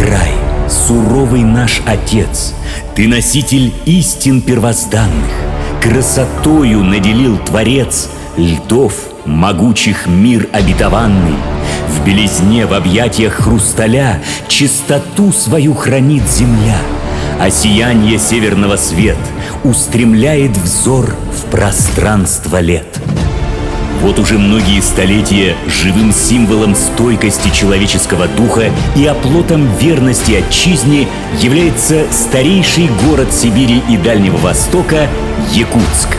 край, суровый наш отец, ты носитель истин первозданных. Красотою наделил Творец льдов могучих мир обетованный. В белизне, в объятиях хрусталя чистоту свою хранит земля, а сияние северного свет устремляет взор в пространство лет. Вот уже многие столетия живым символом стойкости человеческого духа и оплотом верности отчизне является старейший город Сибири и Дальнего Востока – Якутск.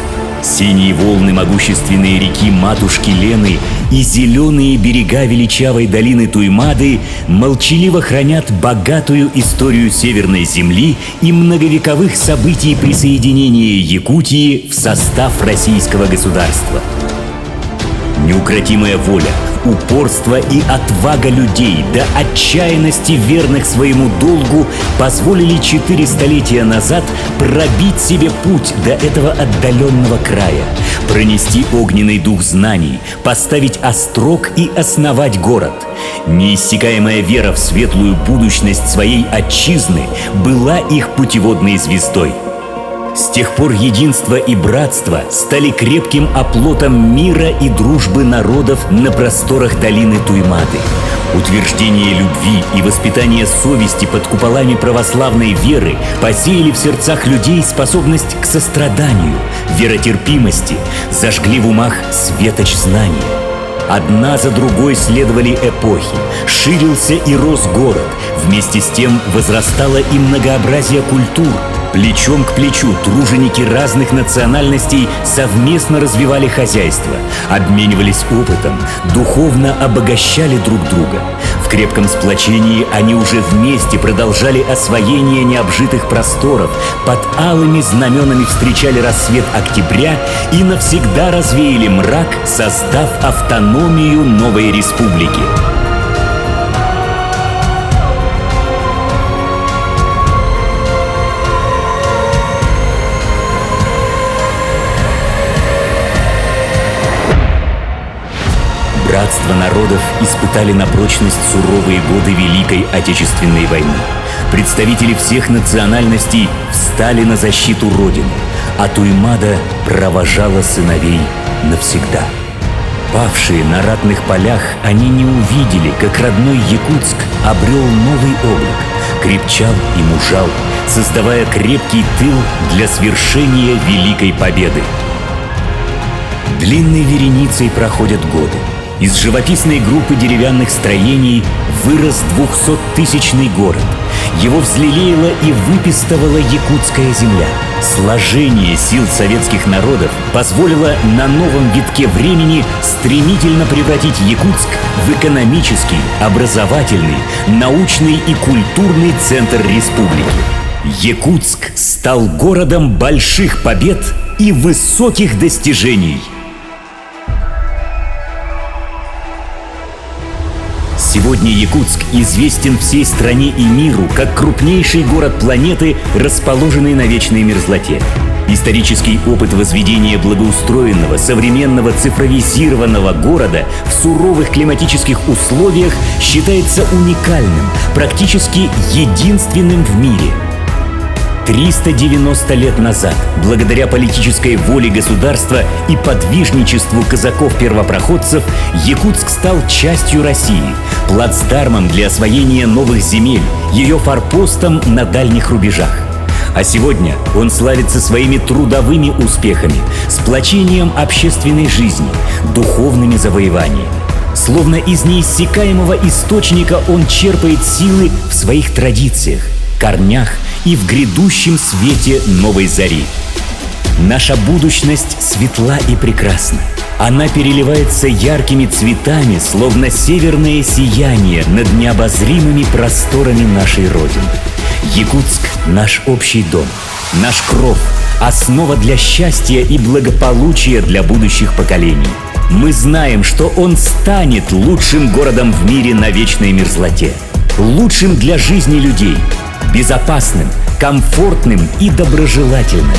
Синие волны могущественной реки Матушки Лены и зеленые берега величавой долины Туймады молчаливо хранят богатую историю Северной Земли и многовековых событий присоединения Якутии в состав российского государства. Неукротимая воля, упорство и отвага людей до отчаянности верных своему долгу позволили 4 столетия назад пробить себе путь до этого отдаленного края, пронести огненный дух знаний, поставить острог и основать город. Неиссякаемая вера в светлую будущность своей отчизны была их путеводной звездой. С тех пор единство и братство стали крепким оплотом мира и дружбы народов на просторах долины Туймады. Утверждение любви и воспитание совести под куполами православной веры посеяли в сердцах людей способность к состраданию, веротерпимости, зажгли в умах светоч знаний. Одна за другой следовали эпохи, ширился и рос город, вместе с тем возрастало и многообразие культур. Плечом к плечу труженики разных национальностей совместно развивали хозяйство, обменивались опытом, духовно обогащали друг друга. В крепком сплочении они уже вместе продолжали освоение необжитых просторов, под алыми знаменами встречали рассвет октября и навсегда развеяли мрак, создав автономию новой республики. Братство народов испытали на прочность суровые годы Великой Отечественной войны. Представители всех национальностей встали на защиту Родины, а Туймада провожала сыновей навсегда. Павшие на ратных полях, они не увидели, как родной Якутск обрел новый облик, крепчал и мужал, создавая крепкий тыл для свершения великой победы. Длинной вереницей проходят годы. Из живописной группы деревянных строений вырос 200-тысячный город. Его взлелеяла и выпистывала якутская земля. Сложение сил советских народов позволило на новом витке времени стремительно превратить Якутск в экономический, образовательный, научный и культурный центр республики. Якутск стал городом больших побед и высоких достижений. Сегодня Якутск известен всей стране и миру как крупнейший город планеты, расположенный на вечной мерзлоте. Исторический опыт возведения благоустроенного, современного, цифровизированного города в суровых климатических условиях считается уникальным, практически единственным в мире. 390 лет назад, благодаря политической воле государства и подвижничеству казаков-первопроходцев, Якутск стал частью России, плацдармом для освоения новых земель, ее форпостом на дальних рубежах. А сегодня он славится своими трудовыми успехами, сплочением общественной жизни, духовными завоеваниями. Словно из неиссякаемого источника он черпает силы в своих традициях, корнях и в грядущем свете новой зари. Наша будущность светла и прекрасна. Она переливается яркими цветами, словно северное сияние над необозримыми просторами нашей Родины. Якутск – наш общий дом, наш кров, основа для счастья и благополучия для будущих поколений. Мы знаем, что он станет лучшим городом в мире на вечной мерзлоте, лучшим для жизни людей, безопасным, комфортным и доброжелательным.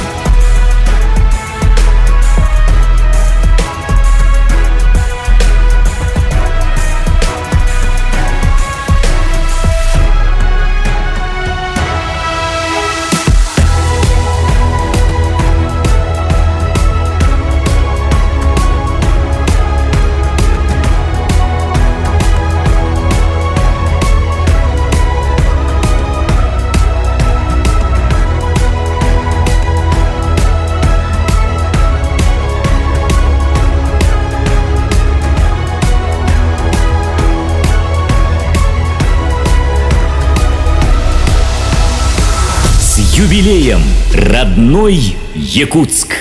юбилеем, родной Якутск!